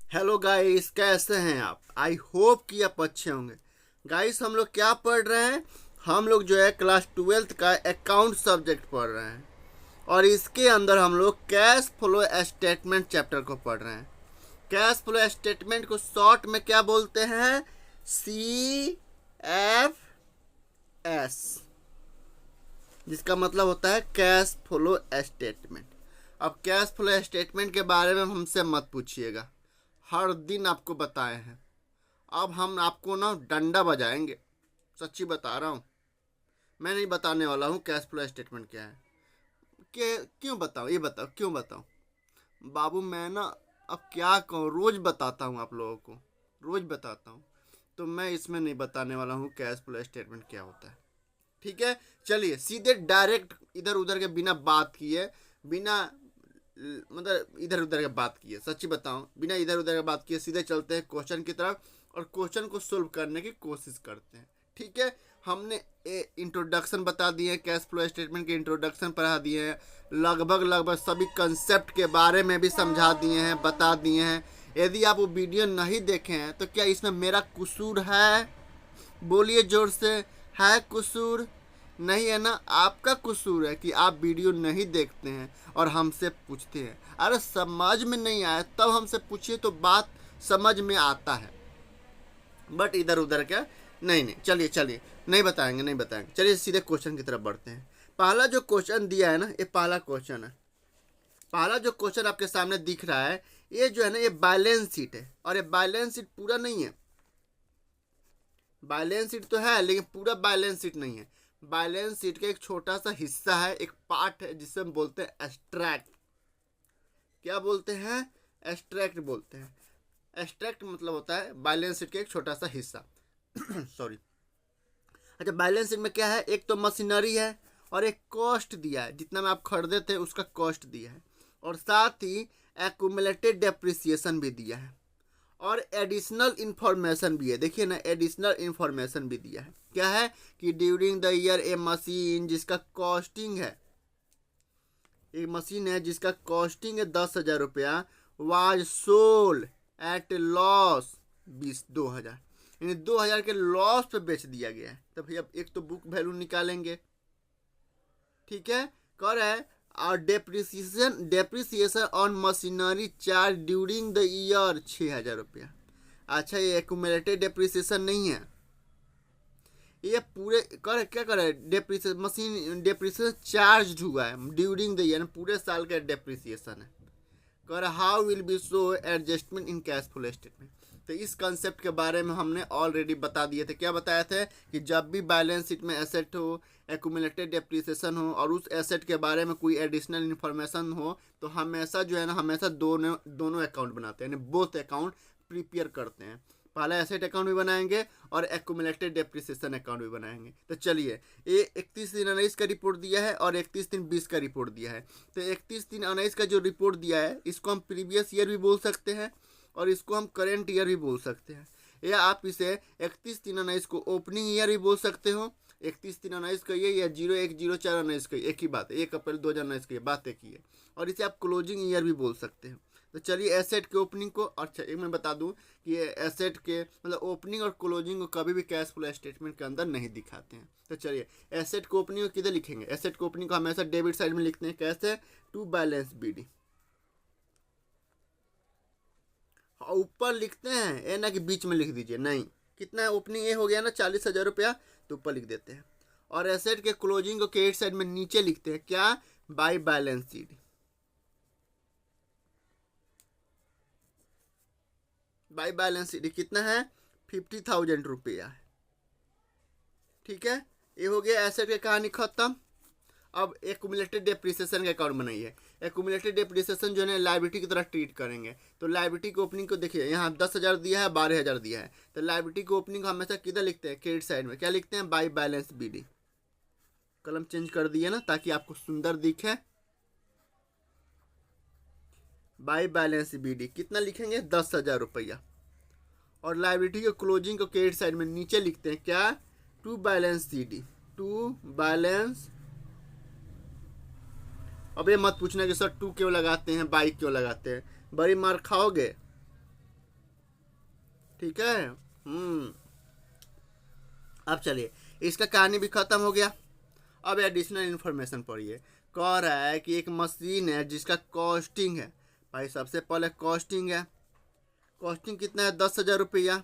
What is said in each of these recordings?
Hello guys, कैसे हैं आप? आई होप कि आप अच्छे होंगे। गाइस, हम लोग क्या पढ़ रहे हैं? हम लोग जो है क्लास 12th का अकाउंट सब्जेक्ट पढ़ रहे हैं और इसके अंदर हम लोग कैश फ्लो स्टेटमेंट चैप्टर को पढ़ रहे हैं। कैश फ्लो स्टेटमेंट को शॉर्ट में क्या बोलते हैं? CFS, जिसका मतलब होता है कैश फ्लो स्टेटमेंट। अब कैश फ्लो स्टेटमेंट के बारे में हमसे मत पूछिएगा, हर दिन आपको बताए हैं। अब हम आपको ना डंडा बजाएंगे, सच्ची बता रहा हूँ। मैं नहीं बताने वाला हूँ कैश फ्लो स्टेटमेंट क्या है। कि क्यों बताऊँ? ये बताओ क्यों बताऊँ बाबू। मैं ना अब क्या कहूँ, रोज बताता हूँ आप लोगों को, रोज बताता हूँ। तो मैं इसमें नहीं बताने वाला हूँ कैश फ्लो स्टेटमेंट क्या होता है। ठीक है, चलिए सीधे डायरेक्ट इधर उधर के बिना बात किए, बिना मतलब इधर उधर के बात किए, सच्ची बताऊं बिना इधर उधर के बात किए सीधे चलते हैं क्वेश्चन की तरफ और क्वेश्चन को सोल्व करने की कोशिश करते हैं। ठीक है, हमने इंट्रोडक्शन बता दिए हैं, कैश फ्लो स्टेटमेंट के इंट्रोडक्शन पढ़ा दिए हैं, लगभग सभी कंसेप्ट के बारे में भी समझा दिए हैं, बता दिए हैं। यदि आप वो वीडियो नहीं देखे हैं तो क्या इसमें मेरा कसूर है? बोलिए जोर से, है कसूर? नहीं है ना, आपका कसूर है कि आप वीडियो नहीं देखते हैं और हमसे पूछते हैं। अरे समझ में नहीं आया तब हमसे पूछिए तो बात समझ में आता है, बट इधर उधर क्या नहीं नहीं। चलिए चलिए, नहीं बताएंगे नहीं बताएंगे। चलिए सीधे क्वेश्चन की तरफ बढ़ते हैं। पहला जो क्वेश्चन दिया है ना, ये पहला क्वेश्चन है। पहला जो क्वेश्चन आपके सामने दिख रहा है, ये जो है ना, ये बैलेंस शीट है। और ये बैलेंस शीट पूरा नहीं है। बैलेंस शीट तो है लेकिन पूरा बैलेंस शीट नहीं है। बैलेंस शीट का एक छोटा सा हिस्सा है, एक पार्ट है, जिसे हम बोलते हैं एक्सट्रैक्ट। क्या बोलते हैं? एक्सट्रैक्ट बोलते हैं। एक्सट्रैक्ट मतलब होता है बैलेंस शीट का एक छोटा सा हिस्सा। सॉरी। अच्छा, बैलेंस शीट में क्या है? एक तो मशीनरी है और एक कॉस्ट दिया है, जितना में आप खरीदे थे उसका कॉस्ट दिया है, और साथ ही एक्यूमुलेटेड डेप्रिसिएशन भी दिया है और एडिशनल इंफॉर्मेशन भी है। देखिए ना, एडिशनल इंफॉर्मेशन भी दिया है। क्या है कि during the year A machine जिसका कॉस्टिंग है, एक मशीन है जिसका कॉस्टिंग है 10,000 रुपया, वाज सोल्ड एट लॉस 2,000, यानी 2,000 के लॉस पे बेच दिया गया है। तो भैया एक तो बुक वैल्यू निकालेंगे। ठीक है, कह रहा है और depreciation on machinery charge during the year 6,000 रुपया। अच्छा, ये एक्यूमुलेटेड डेप्रिसिएशन नहीं है, ये पूरे कर क्या करे, डेप्रिसिएशन मशीन डेप्रिसिएशन चार्ज हुआ है ड्यूरिंग द ईयर, पूरे साल का डेप्रिसिएशन है। कर how will be show adjustment in cash flow statement. तो इस कंसेप्ट के बारे में हमने ऑलरेडी बता दिए थे। क्या बताया थे? कि जब भी बैलेंस शीट में एसेट हो, एक्यूमुलेटेड डेप्रिसिएशन हो और उस एसेट के बारे में कोई एडिशनल इन्फॉर्मेशन हो, तो हमेशा जो है ना, हमेशा दोनों दोनों अकाउंट बनाते हैं, यानी बोथ अकाउंट प्रिपेयर करते हैं। पहला एसेट अकाउंट भी बनाएंगे और एक्यूमुलेटेड डेप्रिसिएशन अकाउंट भी बनाएंगे। तो चलिए, ये 31/3/19 का रिपोर्ट दिया है और 31/3/20 का रिपोर्ट दिया है। तो 31/3/19 का जो रिपोर्ट दिया है, इसको हम प्रीवियस ईयर भी बोल सकते हैं और इसको हम करेंट ईयर भी बोल सकते हैं, या आप इसे 31/3/19 को ओपनिंग ईयर भी बोल सकते हो। 31/3/19 का ये, या 01/04/19 का एक ही बात है, 1 अप्रैल 2019 की बात एक ही है। और इसे आप क्लोजिंग ईयर भी बोल सकते हैं। तो चलिए एसेट के ओपनिंग को, अच्छा एक मैं बता दूं कि ये एसेट के मतलब ओपनिंग और क्लोजिंग को कभी भी कैश फ्लो स्टेटमेंट के अंदर नहीं दिखाते हैं। तो चलिए एसेट को ओपनिंग को किधर लिखेंगे? एसेट को ओपनिंग को हमेशा डेबिट साइड में लिखते हैं। कैसे? टू बैलेंस बीडी, ऊपर लिखते हैं, ये ना कि बीच में लिख दीजिए, नहीं। कितना है ओपनिंग? ये हो गया ना 40,000 रुपया, तो ऊपर लिख देते हैं। और एसेट के क्लोजिंग को क्रेडिट साइड में नीचे लिखते हैं। क्या? By balance sheet. By balance sheet कितना है? 50,000 रुपया है। ठीक है, ये हो गया एसेट की कहानी खत्म। अब एक्यूमुलेटेड डेप्रिसिएशन का अकाउंट बनाइए। एक्यूमुलेटेड डेप्रिसिएशन जो है लाइबिलिटी की तरह ट्रीट करेंगे। तो लाइबिलिटी की ओपनिंग को देखिए, यहाँ 10,000 दिया है, 12,000 दिया है। तो लाइबिलिटी की ओपनिंग को हमेशा किधर लिखते हैं? क्रेडिट साइड में। क्या लिखते हैं? By balance BD. कलम चेंज कर दिए ना ताकि आपको सुंदर दिखे। बाय बैलेंस बीडी कितना लिखेंगे? 10,000 रुपया। और लाइबिलिटी के क्लोजिंग को क्रेडिट साइड में नीचे लिखते हैं। क्या? To balance C D, to balance. अब ये मत पूछना कि सर टू क्यों लगाते हैं, बाई क्यों लगाते हैं, बड़ी मार खाओगे। ठीक है। अब चलिए, इसका कहानी भी खत्म हो गया। अब एडिशनल इन्फॉर्मेशन पढ़िए। कह रहा है कि एक मशीन है जिसका कॉस्टिंग है, भाई सबसे पहले कॉस्टिंग है, कॉस्टिंग कितना है 10,000 रुपया।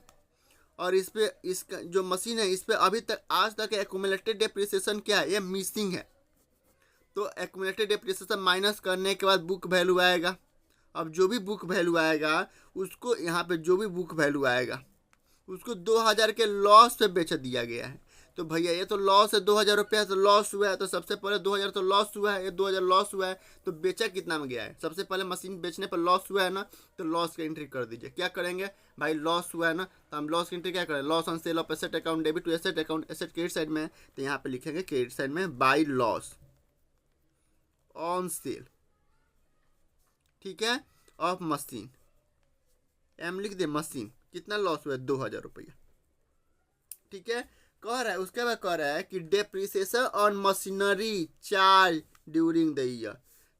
और इस पे इसका जो मशीन है इस पे अभी तक आज तक एक्यूमुलेटेड डेप्रिसिएशन क्या है, ये मिसिंग है। तो एक्यूमुलेटेड डेप्रिसिएशन माइनस करने के बाद बुक वैल्यू आएगा। अब जो भी बुक वैल्यू आएगा उसको यहाँ पे जो भी बुक वैल्यू आएगा उसको 2,000 के लॉस पे बेच दिया गया है। तो भैया ये तो लॉस है, 2,000 रुपया तो लॉस हुआ है। तो सबसे पहले 2,000 तो लॉस हुआ है, ये 2,000 लॉस हुआ है। तो बेचा कितना में गया है, सबसे पहले मशीन बेचने पर लॉस हुआ है ना, तो लॉस की एंट्री कर दीजिए। क्या करेंगे भाई, लॉस हुआ है ना, तो हम लॉस की एंट्री क्या करें, loss on sale of asset account debit to asset account. Asset credit side में है तो यहाँ पे लिखेंगे क्रेडिट साइड में बाई लॉस ऑन सेल, ठीक है, ऑफ मशीन। एम लिख दे, मशीन कितना लॉस हुआ है 2,000 रुपया, ठीक है। कह रहा है उसके बाद कह रहा है कि depreciation on machinery charge during the year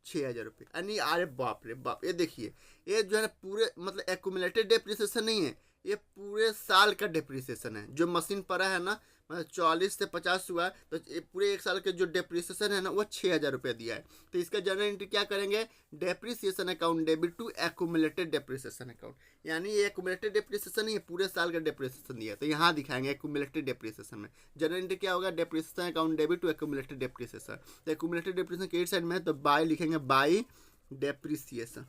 6,000 रुपये। यानी अरे बाप रे बाप, ये देखिए ये जो है ना पूरे मतलब एक्यूमुलेटेड डेप्रिसिएशन नहीं है, ये पूरे साल का डेप्रिसिएशन है। जो मशीन पड़ा है ना, मतलब 40 से 50 हुआ तो पूरे एक साल के जो डेप्रिसिएशन है ना वो 6,000 रुपये दिया है। तो इसका जनरल एंट्री क्या करेंगे, depreciation account debit to accumulated depreciation account. यानी ये एक्यूमुलेटेड डेप्रिसिएशन नहीं है, पूरे साल का डेप्रिसिएशन दिया है तो यहाँ दिखाएंगे एक्यूमुलेटेड डेप्रिसिएशन में। जनरल एंट्री क्या होगा, depreciation account debit to accumulated depreciation. तो एक्यूमुलेटेड डेप्रिसिएशन क्रेडिट साइड में है तो बाय लिखेंगे, by depreciation,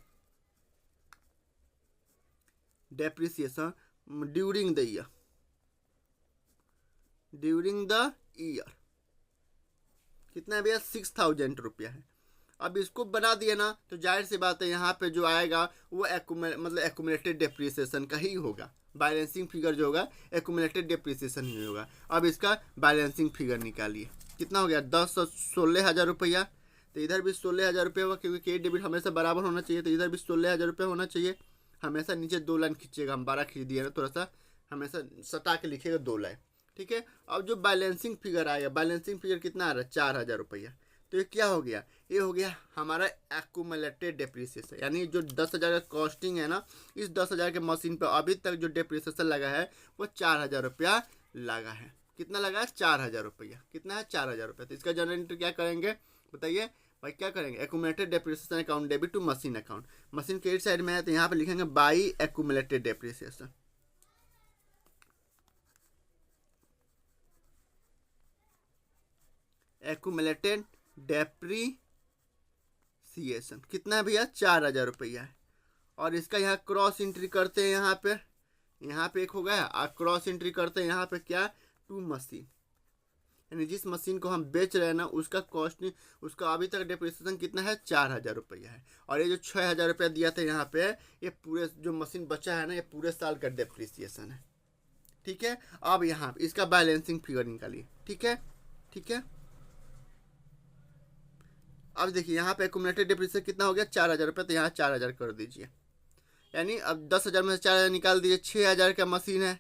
depreciation during the year, during the year कितना है भैया 6,000 रुपया है। अब इसको बना दिया ना तो जाहिर सी बात है यहाँ पे जो आएगा वो मतलब एक्यूमुलेटेड डेप्रिसिएशन का ही होगा। बैलेंसिंग फिगर जो होगा एक्यूमुलेटेड डेप्रिसिएशन ही होगा। अब इसका बैलेंसिंग फिगर निकालिए, कितना हो गया 16,000 रुपया। तो इधर भी 16,000 रुपया होगा क्योंकि क्रेडिट डेबिट हमेशा बराबर होना चाहिए, तो इधर भी 16,000 रुपया होना चाहिए। हमेशा नीचे 2 लाइन खींचिएगा, हम 12 खींच दिए ना, थोड़ा सा हमेशा सटा के लिखिएगा 2 लाइन, ठीक है। अब जो बैलेंसिंग फिगर आएगा, बैलेंसिंग फिगर कितना आ रहा है 4,000 रुपया। तो ये क्या हो गया, ये हो गया हमारा एक्यूमुलेटेड डेप्रिसिएशन। यानी जो 10,000 का कॉस्टिंग है ना, इस 10,000 के मशीन पर अभी तक जो डेप्रिसिएशन लगा है वो 4,000 रुपया लगा है। कितना लगा है 4,000 रुपया, कितना है 4,000 रुपया। तो इसका जनरल एंट्री क्या करेंगे बताइए भाई, क्या करेंगे, accumulated depreciation account debit to machine account. Machine credit side में है तो यहाँ पे लिखेंगे by accumulated depreciation, accumulated depreciation कितना है भैया 4,000 रुपया है। और इसका यहाँ क्रॉस एंट्री करते हैं, यहाँ पे एक हो गया और क्रॉस एंट्री करते हैं यहाँ पे क्या, टू मशीन। यानी जिस मशीन को हम बेच रहे हैं ना उसका कॉस्ट, उसका अभी तक डेप्रिसिएशन कितना है 4,000 रुपया है। और ये जो 6,000 रुपया दिया था यहाँ पे, ये पूरे जो मशीन बचा है ना ये पूरे साल का डेप्रिसिएशन है, ठीक है। अब यहाँ इसका बैलेंसिंग फिगर निकालिए, ठीक है, ठीक है। अब देखिए यहाँ पे एक्यूमुलेटेड डेप्रिसिएशन कितना हो गया 4,000 रुपये, तो यहाँ 4,000 कर दीजिए। यानी अब 10,000 में से 4,000 निकाल दीजिए, 6,000 का मशीन है,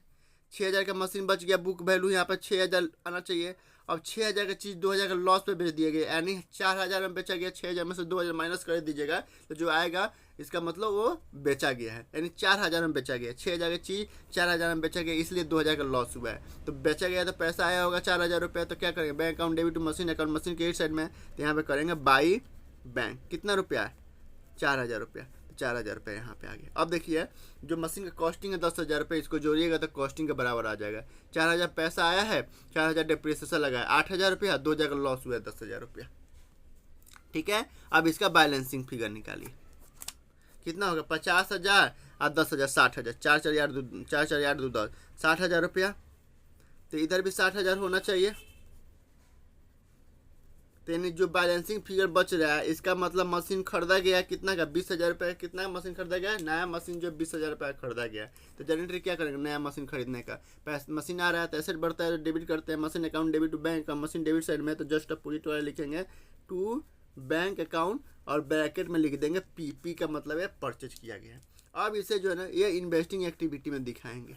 6,000 का मशीन बच गया। बुक वैल्यू यहाँ पर 6,000 आना चाहिए। अब 6,000 का चीज़ 2,000 का लॉस पे बेच दिया गया, यानी 4,000 में बेचा गया, 6,000 में से 2,000 माइनस कर दीजिएगा तो जो आएगा इसका मतलब वो बेचा गया है। यानी 4,000 में बेचा गया, 6,000 की चीज़ 4,000 में बेचा गया, इसलिए 2,000 का लॉस हुआ है। तो बेचा गया तो पैसा आया होगा 4,000 रुपया। तो क्या करेंगे, bank account debit to machine account, machine credit side में तो यहाँ पे करेंगे बाई बैंक। कितना रुपया है 4,000 रुपया, 4,000 रुपये यहाँ पे आ गया। अब देखिए जो मशीन का कॉस्टिंग है 10,000 रुपये, इसको जोड़िएगा तो कॉस्टिंग के बराबर आ जाएगा। 4,000 पैसा आया है, 4,000 डेप्रिसिएशन लगा है, 8,000 रुपया, 2,000 का लॉस हुआ है 10,000 रुपया, ठीक है। अब इसका बैलेंसिंग फिगर निकालिए, कितना होगा 50,000 और 10,000 60,000, 4,4 2 10 60,000 रुपया। तो इधर भी 60,000 होना चाहिए। तो यानी जो बैलेंसिंग फिगर बच रहा है इसका मतलब मशीन खरीदा गया कितना का 20,000 रुपये, कितना मशीन खरीदा गया, नया मशीन जो 20,000 रुपये खरीदा गया। तो जनरेटर क्या करेंगे, नया मशीन खरीदने का पैसा, मशीन आ रहा है तो एसेट बढ़ता है, डेबिट करते हैं, machine account debit to bank का, मशीन डेबिट साइड में तो जस्ट पूरी वाला लिखेंगे टू बैंक अकाउंट और ब्रैकेट में लिख देंगे पी का मतलब है परचेज किया गया है। अब इसे जो है ना ये इन्वेस्टिंग एक्टिविटी में दिखाएंगे,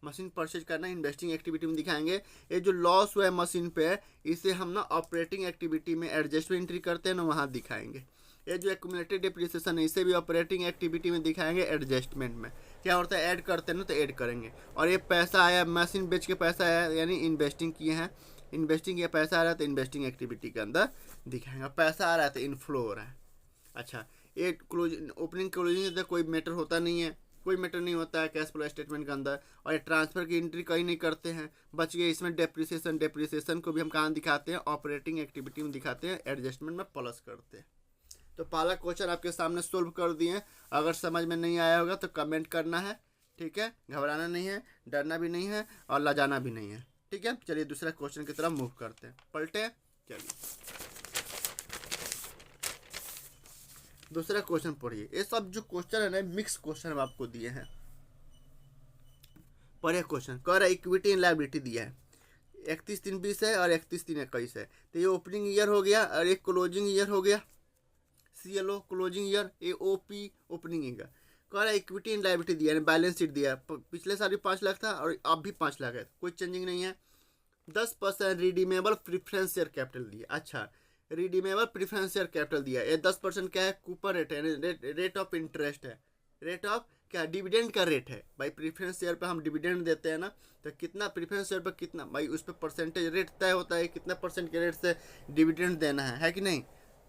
मशीन परचेज करना इन्वेस्टिंग एक्टिविटी में दिखाएंगे। ये जो लॉस हुआ है मशीन पे इसे हम ना ऑपरेटिंग एक्टिविटी में एडजस्टमेंट एंट्री करते हैं ना वहाँ दिखाएंगे। ये जो एक्यूमुलेटेड डिप्रिसिएशन है इसे भी ऑपरेटिंग एक्टिविटी में दिखाएंगे एडजस्टमेंट में। क्या होता है, ऐड करते हैं ना तो ऐड करेंगे। और ये पैसा आया, मशीन बेच के पैसा आया यानी इन्वेस्टिंग किए हैं, इन्वेस्टिंग किया पैसा आ रहा है तो इन्वेस्टिंग एक्टिविटी के अंदर दिखाएंगे। पैसा आ रहा है तो इनफ्लो हो रहा है। अच्छा, ये क्लोजिंग ओपनिंग क्लोजिंग से कोई मैटर होता नहीं है, कोई मैटर नहीं होता है कैश फ्लो स्टेटमेंट के अंदर। और ये ट्रांसफर की एंट्री कहीं नहीं करते हैं, बच गए इसमें डेप्रिसिएशन। डेप्रिसिएशन को भी हम कहाँ दिखाते हैं, ऑपरेटिंग एक्टिविटी में दिखाते हैं, एडजस्टमेंट में प्लस करते हैं। तो पहला क्वेश्चन आपके सामने सोल्व कर दिए। अगर समझ में नहीं आया होगा तो कमेंट करना है, ठीक है। घबराना नहीं है, डरना भी नहीं है और लजाना भी नहीं है, ठीक है। चलिए दूसरा क्वेश्चन की तरफ मूव करते हैं, पलटे। चलिए दूसरा क्वेश्चन पढ़िए। ये सब जो क्वेश्चन है ना मिक्स क्वेश्चन आपको दिए हैं। पढ़िए क्वेश्चन, कह रहा है इक्विटी एंड लायबिलिटी दिया है, 31/3/20 है और 31/3/21 है। तो ये ओपनिंग ईयर हो गया और एक क्लोजिंग ईयर हो गया, CLO closing year, AOP opening year. कह रहा है इक्विटी एंड लायबिलिटी दिया है, बैलेंस शीट दिया है। पिछले साल भी 5 लाख था और अब भी 5 लाख है, कोई चेंजिंग नहीं है। 10% रिडीमेबल प्रिफरेंस शेयर कैपिटल दिया। अच्छा, रिडीमेबल प्रिफरेंस शेयर कैपिटल दिया। ये 10% क्या है, कूपन रेट है, रेट ऑफ इंटरेस्ट है, रेट ऑफ क्या, डिविडेंड का रेट है भाई। प्रीफरेंस शेयर पे हम डिविडेंड देते हैं ना, तो कितना प्रीफरेंस शेयर पर कितना भाई, उस पर परसेंटेज रेट तय होता है, कितना परसेंट के रेट से डिविडेंड देना है कि नहीं,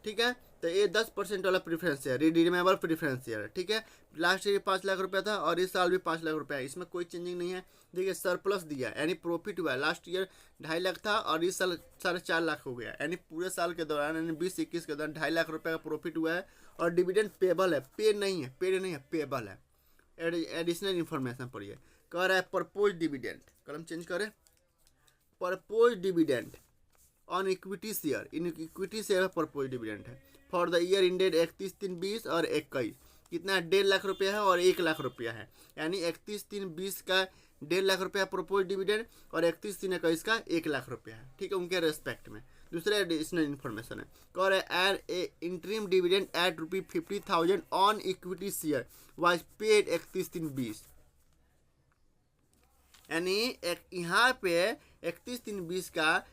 ठीक है। तो ये 10% वाला preference share, redeemable preference share, ठीक है। लास्ट ईयर 5 लाख रुपया था और इस साल भी 5 लाख रुपया है, इसमें कोई चेंजिंग नहीं है। देखिए सरप्लस दिया यानी प्रॉफिट हुआ है। लास्ट ईयर 2.5 लाख था और इस साल 4.5 लाख हो गया, यानी पूरे साल के दौरान यानी 20-21 के दौरान 2.5 लाख रुपये का प्रॉफिट हुआ है। और डिविडेंड पेबल है, पे नहीं है, पेड नहीं है, पेबल है। एडिशनल इन्फॉर्मेशन पढ़िए, कह रहा है प्रपोज डिविडेंड, कलम चेंज करें, propose dividend on equity share, in equity share propose dividend है फॉर द ईयर इंडेड 31/3/20 और 21। कितना 1.5 लाख रुपया है और 1 लाख रुपया है, यानी 31/3/20 का 1.5 लाख रुपया प्रपोज डिविडेंड और 31/3/21 का 1 लाख रुपया है, ठीक है, उनके रेस्पेक्ट में। दूसरा एडिशनल इन्फॉर्मेशन है, कह रहा है and a interim dividend at ₹50,000 on equity share was paid 31/3/20। यानी यहाँ पे 31/3/20 का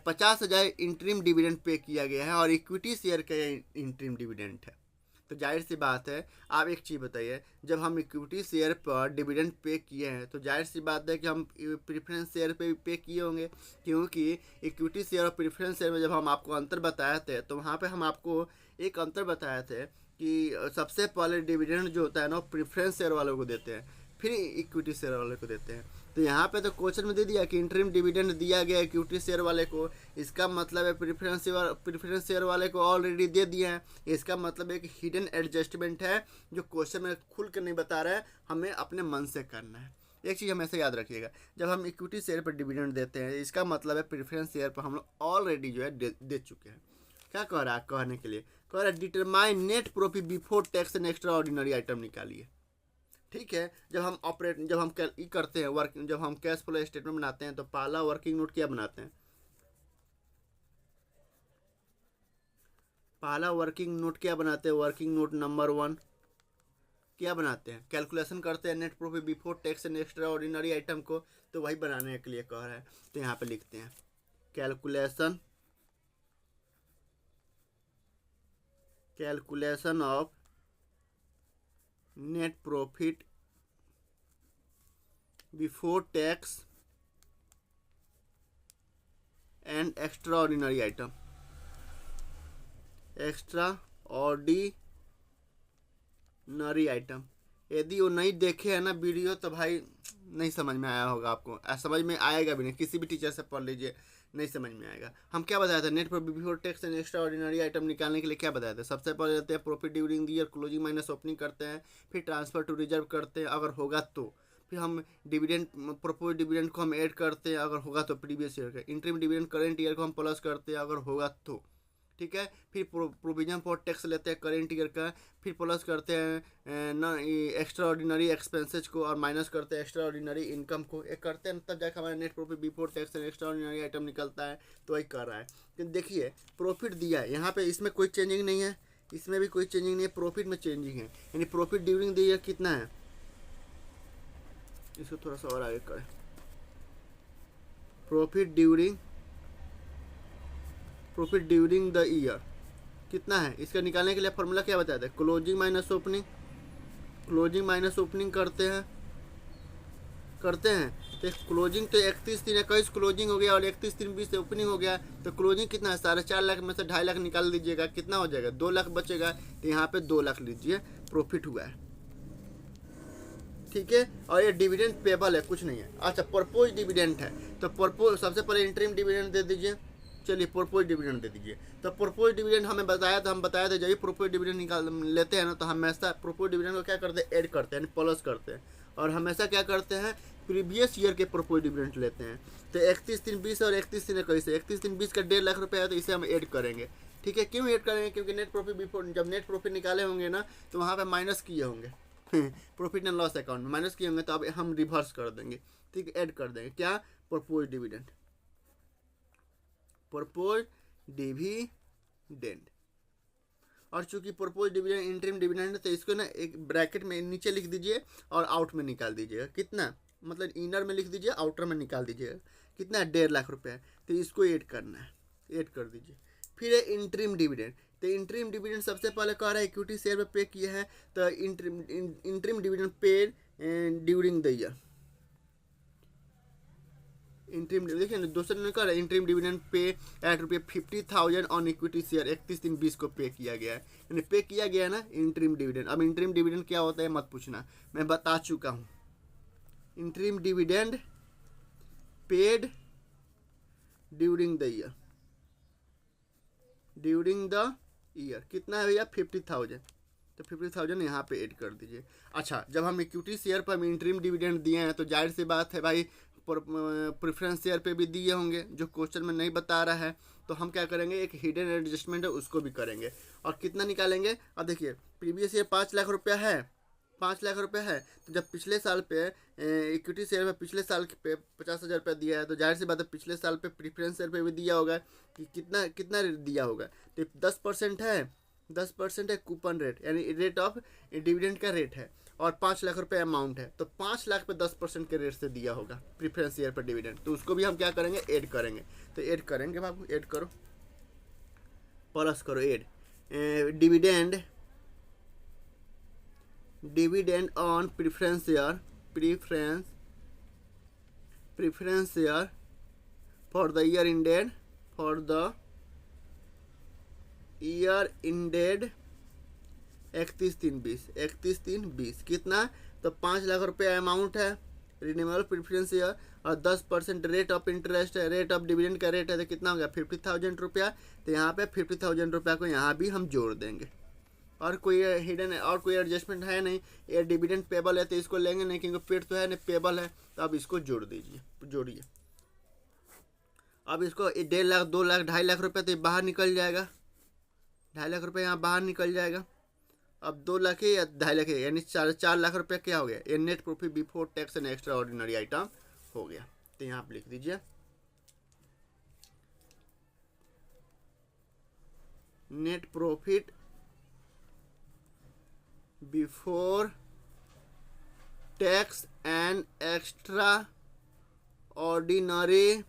50,000 इंटरिम डिविडेंड पे किया गया है और इक्विटी शेयर का इंटरिम डिविडेंड है। तो जाहिर सी बात है, आप एक चीज़ बताइए, जब हम इक्विटी शेयर पर डिविडेंड पे किए हैं तो जाहिर सी बात है कि हम प्रेफरेंस शेयर पे भी पे किए होंगे, क्योंकि इक्विटी शेयर और प्रेफरेंस शेयर में जब हम आपको अंतर बताए थे तो वहाँ पे हम आपको एक अंतर बताए थे कि सबसे पहले डिविडेंड जो होता है ना प्रेफरेंस शेयर वालों को देते हैं, फिर इक्विटी शेयर वाले को देते हैं। तो यहाँ पे तो क्वेश्चन में दे दिया कि इंटरिम डिविडेंड दिया गया इक्विटी शेयर वाले को, इसका मतलब है प्रेफरेंस शेयर वाले को ऑलरेडी दे दिया है। इसका मतलब एक हिडन एडजस्टमेंट है जो क्वेश्चन में खुल कर नहीं बता रहा है, हमें अपने मन से करना है। एक चीज़ हमेशा याद रखिएगा, जब हम इक्विटी शेयर पर डिविडेंड देते हैं इसका मतलब है प्रेफरेंस शेयर पर हम लोग ऑलरेडी जो है दे चुके हैं। क्या कह रहा है कहने के लिए, कह रहा है determine net profit before tax and extra ordinary item निकालिए, ठीक है। जब हम करते हैं जब हम कैश फ्लो स्टेटमेंट बनाते हैं तो पहला वर्किंग नोट क्या बनाते हैं, पहला वर्किंग नोट क्या बनाते हैं, वर्किंग नोट नंबर 1 क्या बनाते हैं, कैलकुलेशन करते हैं net profit before tax and extra ordinary item को, तो वही बनाने के लिए कह रहा है। तो यहाँ पे लिखते हैं calculation of net profit before tax and extra ordinary item, extra ordinary item. यदि वो नहीं देखे है ना वीडियो तो भाई नहीं समझ में आया होगा आपको, समझ में आएगा भी नहीं, किसी भी टीचर से पढ़ लीजिए नहीं समझ में आएगा। हम क्या बताया था, net profit before tax and extra ordinary item निकालने के लिए क्या बताया था, सबसे पहले लेते हैं profit during the year closing minus opening करते हैं, फिर ट्रांसफर टू रिजर्व करते हैं अगर होगा तो, फिर हम डिविडेंड प्रपोज डिविडेंड को हम ऐड करते हैं अगर होगा तो प्रीवियस ईयर का, इंटरिम डिविडेंड करेंट ईयर को हम प्लस करते हैं अगर होगा तो, ठीक है। फिर प्रोविजन फॉर टैक्स लेते हैं करेंट ईयर का, फिर प्लस करते हैं ना एक्स्ट्रा ऑर्डिनरी एक्सपेंसेज को और माइनस करते हैं एक्स्ट्रा ऑर्डिनरी इनकम को, एक करते हैं तब जाकर हमारा net profit before tax and extra ordinary item निकलता है। तो वही कर रहा है। तो देखिए प्रॉफिट दिया है यहाँ पे, इसमें कोई चेंजिंग नहीं है, इसमें भी कोई चेंजिंग नहीं है, प्रॉफिट में चेंजिंग है, यानी प्रॉफिट ड्यूरिंग द ईयर कितना है, इसको थोड़ा सा और आगे करें, प्रॉफिट ड्यूरिंग द ईयर कितना है, इसका निकालने के लिए फॉर्मूला क्या बताया था, closing minus opening. Closing minus opening करते हैं तो क्लोजिंग तो 31/3/21 क्लोजिंग हो गया और 31/3/20 से ओपनिंग हो गया। तो क्लोजिंग कितना है, 4.5 लाख में से 2.5 लाख निकाल दीजिएगा, कितना हो जाएगा, 2 लाख बचेगा। तो यहाँ पे 2 लाख लीजिए, प्रॉफिट हुआ है, ठीक है। और ये डिविडेंड पेबल है, कुछ नहीं है। अच्छा, प्रपोज डिविडेंड है, तो प्रपोज सबसे पहले इंटरिम डिविडेंड दे दीजिए। चलिए प्रपोज डिविडेंड दे दीजिए। तो प्रपोज डिविडेंड हमें बताया था, हम बताया था जब भी प्रपोज डिविडेंड निकाल लेते हैं ना, तो हमेशा प्रपोज डिविडेंड को क्या करते हैं, ऐड करते हैं, यानी प्लस करते हैं। और हमेशा क्या करते हैं, प्रीवियस ईयर के प्रपोज डिविडेंड लेते हैं। तो 31/3/20 और 31/3/21, 31/3/20 का 1.5 लाख रुपये है, तो इसे हम ऐड करेंगे, ठीक है। क्यों ऐड करेंगे, क्योंकि नेट प्रॉफिट बिफोर, जब नेट प्रॉफिट निकाले होंगे ना, तो वहाँ पे माइनस किए होंगे प्रॉफिट एंड लॉस अकाउंट में माइनस किए होंगे, तो अब हम रिवर्स कर देंगे, ठीक है, ऐड कर देंगे। क्या, प्रपोज डिविडेंड, प्रपोज डिविडेंड। और चूंकि प्रपोज डिविडेंड इंटरिम डिविडेंड है, तो इसको ना एक ब्रैकेट में नीचे लिख दीजिए और आउट में निकाल दीजिएगा। कितना, मतलब इनर में लिख दीजिए, आउटर में निकाल दीजिएगा। कितना है, 1.5 लाख रुपये है, तो इसको ऐड करना है, ऐड कर दीजिए। फिर है इंटरिम डिविडेंड। तो इंटरिम डिविडेंड सबसे पहले कह रहा है इक्विटी शेयर में पे किया है, तो interim dividend paid during the year. Interim देखिए ना, दूसरे ने कहा interim dividend pay eight ₹50,000 on equity share 31/3/20 को पे किया गया है, यानी पे किया गया है ना इंटरिम डिविडेंड। अब इंटरिम डिविडेंड क्या होता है मत पूछना, मैं बता चुका हूँ। Interim dividend paid during the year, during the year कितना है भैया, 50,000। तो 50,000 यहाँ पे ऐड कर दीजिए। अच्छा, जब हम इक्विटी शेयर पर हम इंटरिम डिविडेंड दिए हैं, तो जाहिर सी बात है भाई प्रेफरेंस शेयर पे भी दिए होंगे, जो क्वेश्चन में नहीं बता रहा है। तो हम क्या करेंगे, एक हिडन एडजस्टमेंट है उसको भी करेंगे। और कितना निकालेंगे, अब देखिए प्रीवियस ईयर 5 लाख रुपया है, 5 लाख रुपये है। तो जब पिछले साल पे इक्विटी शेयर में पिछले साल पे 50,000 रुपया दिया है, तो जाहिर सी बात है पिछले साल पे प्रीफरेंस शेयर पे भी दिया होगा कि कितना कितना दिया होगा। तो 10% है, 10% है कूपन रेट, यानी रेट ऑफ डिविडेंड का रेट है, और 5 लाख रुपये अमाउंट है। तो 5 लाख पे 10% के रेट से दिया होगा प्रीफरेंस शेयर पर डिविडेंड। तो उसको भी हम क्या करेंगे, ऐड करेंगे। तो ऐड करेंगे बाबू, ऐड करो, प्लस करो, add dividend on preference share for the year ended 31/3/20 कितना, तो 5 लाख रुपये अमाउंट है रिन्यूएबल प्रेफरेंस शेयर, और 10% रेट ऑफ इंटरेस्ट है, रेट ऑफ डिविडेंड का रेट है, तो कितना हो गया 50,000 रुपया। तो यहाँ पे 50,000 रुपया को यहाँ भी हम जोड़ देंगे। और कोई हिडन है और कोई एडजस्टमेंट है नहीं, ये डिविडेंड पेबल है तो इसको लेंगे नहीं, क्योंकि पेड तो है नहीं, पेबल है। तो अब इसको जोड़ दीजिए, जोड़िए। अब इसको 1.5 लाख, 2 लाख, 2.5 लाख रुपये तो बाहर निकल जाएगा, 2.5 लाख रुपये यहाँ बाहर निकल जाएगा। अब 2 लाख है या 2.5 लाख है, यानी 4 लाख रुपये क्या हो गया, ये net profit before tax and extra ordinary item हो गया। तो यहाँ पर लिख दीजिए net profit before tax and extra ordinary,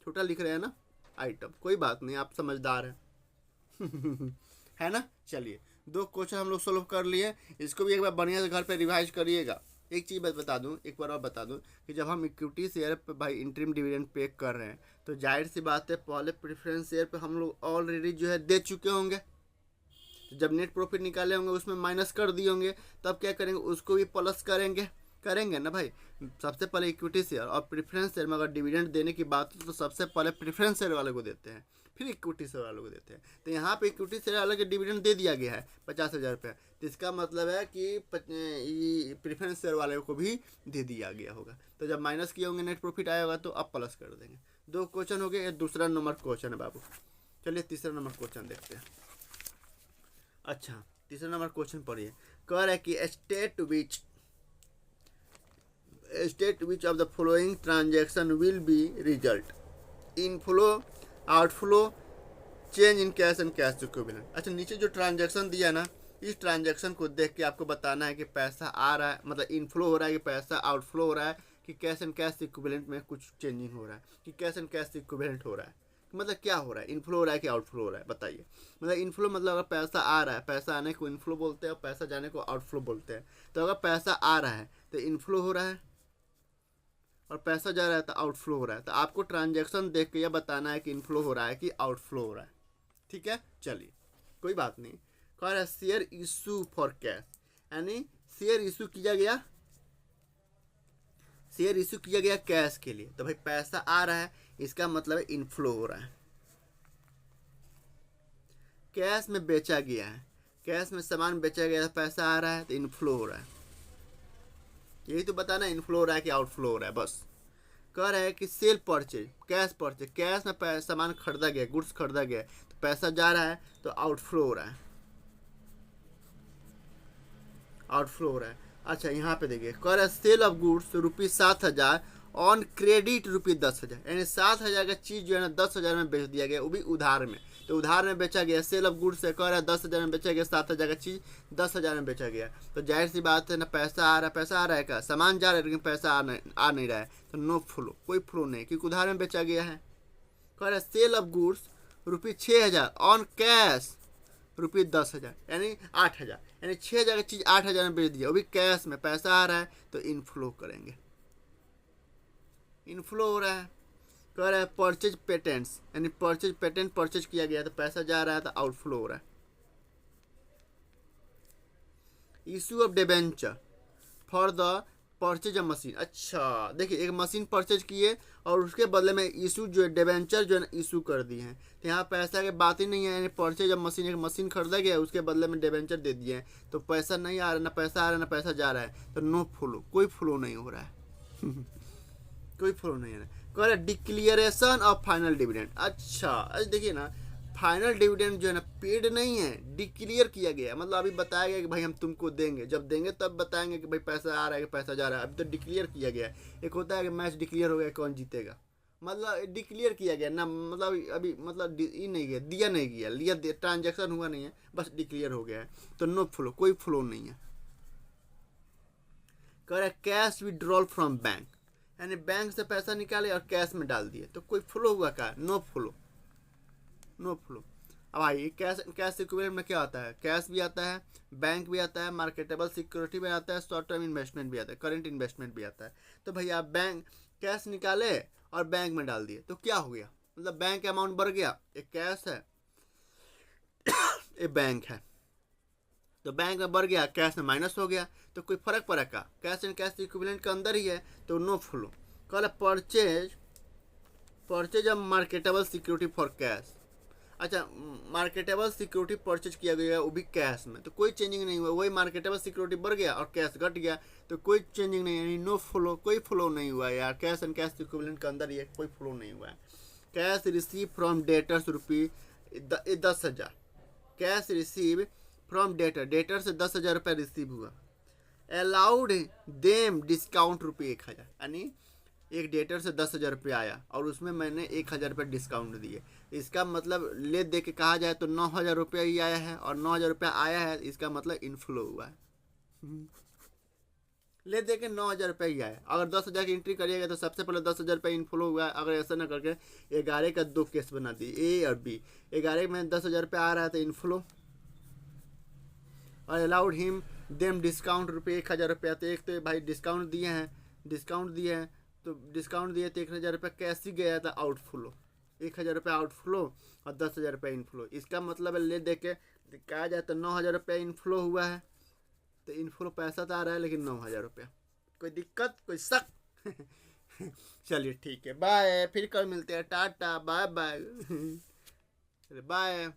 छोटा लिख रहे हैं ना आइटम, कोई बात नहीं, आप समझदार हैं है ना। चलिए 2 क्वेश्चन हम लोग सोल्व कर लिए, इसको भी एक बार बढ़िया से घर पे रिवाइज करिएगा। एक चीज़ बता दूं, एक बार और बता दूं कि जब हम इक्विटी शेयर पे भाई इंटरिम डिविडेंड पे कर रहे हैं, तो जाहिर सी बात है पहले प्रेफरेंस शेयर पे हम लोग ऑलरेडी जो है दे चुके होंगे। जब नेट प्रॉफिट निकाले होंगे उसमें माइनस कर दिए होंगे, तब क्या करेंगे, उसको भी प्लस करेंगे ना भाई। सबसे पहले इक्विटी शेयर और प्रेफरेंस शेयर में अगर डिविडेंड देने की बात हो, तो सबसे पहले प्रेफरेंस शेयर वाले को देते हैं, फिर इक्विटी शेयर वालों को देते हैं। तो यहाँ पे इक्विटी शेयर वाले को डिविडेंड दे दिया गया है 50,000 रुपये, तो इसका मतलब है कि प्रेफरेंस शेयर वाले को भी दे दिया गया होगा। तो जब माइनस किए होंगे नेट प्रॉफिट आया होगा, तो अब प्लस कर देंगे। 2 क्वेश्चन हो गए, ये दूसरा नंबर क्वेश्चन है बाबू। चलिए तीसरा नंबर क्वेश्चन देखते हैं। अच्छा, तीसरा नंबर क्वेश्चन पढ़िए। कह रहा है कि state which of the following transaction will be result, inflow, outflow, change in cash and cash equivalent. अच्छा, नीचे जो ट्रांजैक्शन दिया ना, इस ट्रांजैक्शन को देख के आपको बताना है कि पैसा आ रहा है, मतलब इनफ्लो हो रहा है कि पैसा आउटफ्लो हो रहा है, कि कैश एंड कैश इक्विवेलेंट में कुछ चेंजिंग हो रहा है, कि कैश एंड कैश इक्विवेलेंट हो रहा है। मतलब क्या हो रहा है, इनफ्लो हो रहा है कि आउटफ्लो हो रहा है, बताइए। मतलब इनफ्लो मतलब अगर पैसा आ रहा है, पैसा आने को इनफ्लो बोलते हैं और पैसा जाने को आउटफ्लो बोलते हैं। तो अगर पैसा आ रहा है तो इनफ्लो हो रहा है, और पैसा जा रहा है तो आउटफ्लो हो रहा है। तो आपको ट्रांजैक्शन देख के यह बताना है कि इनफ्लो हो रहा है कि आउटफ्लो हो रहा है। ठीक है, चलिए कोई बात नहीं। कह रहा है शेयर इशू फॉर कैश, यानी शेयर इशू किया गया, शेयर इशू किया गया कैश के लिए। तो भाई पैसा आ रहा है, इसका मतलब इनफ्लो हो रहा है। कैश में बेचा गया है, कैश में सामान बेचा गया है, पैसा आ रहा है तो इनफ्लो हो रहा है। यही तो बताना इनफ्लो हो रहा है कि आउटफ्लो हो रहा है, बस। कह रहा है कि cell purchase, cash purchase, cash में सामान खरीदा गया, गुड्स खरीदा गया, तो पैसा जा रहा है तो आउटफ्लो हो रहा है, आउटफ्लो हो रहा है। अच्छा यहाँ पे देखिए, कह रहा है sale of goods ₹7,000 on credit ₹10,000, यानी 7,000 का चीज़ जो है ना 10,000 में बेच दिया गया, वो भी उधार में। तो उधार में बेचा गया, सेल ऑफ गुड्स से कह रहा है 10,000 में बेचा गया, 7,000 का चीज़ 10,000 में बेचा गया। तो जाहिर सी बात है ना, पैसा आ रहा है, पैसा आ रहा है क्या, सामान जा रहा है लेकिन पैसा आ नहीं रहा है, तो नो फ्लो, कोई फ्लो नहीं, क्योंकि उधार में बेचा गया है। कह रहा है sale of goods ₹6,000 on cash ₹10,000, यानी 8,000, यानी 6,000 की चीज़ 8,000 में बेच दिया, वो भी कैश में, पैसा आ रहा है तो इनफ्लो करेंगे, इनफ्लो हो रहा है। कह रहा है परचेज पेटेंट्स, यानी परचेज पेटेंट परचेज किया गया तो पैसा जा रहा है तो आउटफ्लो हो रहा है। Issue of debenture for the purchase of machine, अच्छा देखिए एक मशीन परचेज किए और उसके बदले में इशू जो है डिबेंचर जो है ना इशू कर दिए हैं। तो यहाँ पैसा की बात ही नहीं है, यानी परचेज ऑफ मशीन, एक मशीन खरीदा गया उसके बदले में डिबेंचर दे दिए हैं, तो पैसा नहीं आ रहा, ना पैसा आ रहा है ना पैसा जा रहा है, तो नो फ्लो, कोई फ्लो नहीं हो रहा है कोई फ्लो नहीं है। कह रहा है डिक्लियरेशन ऑफ फाइनल डिविडेंड, अच्छा देखिए ना, फाइनल डिविडेंड जो है ना पेड नहीं है, डिक्लियर किया गया, मतलब अभी बताया गया कि भाई हम तुमको देंगे, जब देंगे तब बताएंगे कि भाई पैसा आ रहा है कि पैसा जा रहा है, अभी तो डिक्लियर किया गया। एक होता है कि मैच डिक्लियर हो गया कौन जीतेगा, मतलब डिक्लियर किया गया ना, मतलब अभी मतलब ये नहीं गया, दिया नहीं गया, लिया ट्रांजेक्शन हुआ नहीं है, बस डिक्लियर हो गया है, तो नो फ्लो, कोई फ्लो नहीं है। कह रहा है कैश विड्रॉल फ्रॉम बैंक, यानी बैंक से पैसा निकाले और कैश में डाल दिए, तो कोई फ्लो हुआ क्या, नो फ्लो, नो फ्लो। अब भाई कैश, कैश इक्विवेलेंट में क्या आता है, कैश भी आता है, बैंक भी आता है, मार्केटेबल सिक्योरिटी भी आता है, शॉर्ट टर्म इन्वेस्टमेंट भी आता है, करंट इन्वेस्टमेंट भी आता है। तो भैया बैंक कैश निकाले और बैंक में डाल दिए तो क्या हो गया, मतलब बैंक अमाउंट बढ़ गया, एक कैश है एक बैंक है, तो बैंक में बढ़ गया, कैश में माइनस हो गया, तो कोई फर्क पड़ा का, कैश एंड कैश इक्विवेलेंट के अंदर ही है, तो नो फ्लो। कल purchase, purchase of marketable security for cash, अच्छा मार्केटेबल सिक्योरिटी परचेज किया गया वो भी कैश में, तो कोई चेंजिंग नहीं हुआ, वही मार्केटेबल सिक्योरिटी बढ़ गया और कैश घट गया, तो कोई चेंजिंग नहीं है, नो फ्लो, कोई फ्लो नहीं हुआ यार, कैश एंड कैश इक्विवेलेंट के अंदर ये कोई फ्लो नहीं हुआ है। Cash receive from debtors ₹10,000, cash receive from debtor, debtor से 10,000 रुपये रिसीव हुआ, अलाउड देम डिस्काउंट ₹1,000, यानी एक डेटर से 10,000 रुपये आया और उसमें मैंने 1,000 रुपये डिस्काउंट दिए, इसका मतलब ले दे के कहा जाए तो 9,000 रुपया ही आया है, और 9,000 रुपया आया है, इसका मतलब इनफ्लो हुआ है ले दे के 9,000 रुपये ही आया। अगर 10,000 की एंट्री करिएगा तो सबसे पहले 10,000 रुपये इनफ्लो हुआ है, अगर ऐसा ना करके 11 का 2 केस बना दी, ए और बी, 11 में 10,000 रुपये आ रहा है तो इनफ्लो, और अलाउड हिम देम डिस्काउंट ₹1,000 रुपया, तो एक तो भाई डिस्काउंट दिए हैं, डिस्काउंट दिए हैं, तो डिस्काउंट दिए तो 1,000 रुपये कैश ही गया था आउटफ्लो, 1,000 रुपये आउटफ्लो और 10,000 रुपये इनफ्लो, इसका मतलब है ले दे के कहा जाए तो 9,000 रुपये इनफ्लो हुआ है, तो इनफ्लो पैसा तो आ रहा है लेकिन 9,000 रुपया, कोई दिक्कत कोई शक चलिए ठीक है, बाय, फिर कल मिलते हैं, टाटा बाय बाय बाय।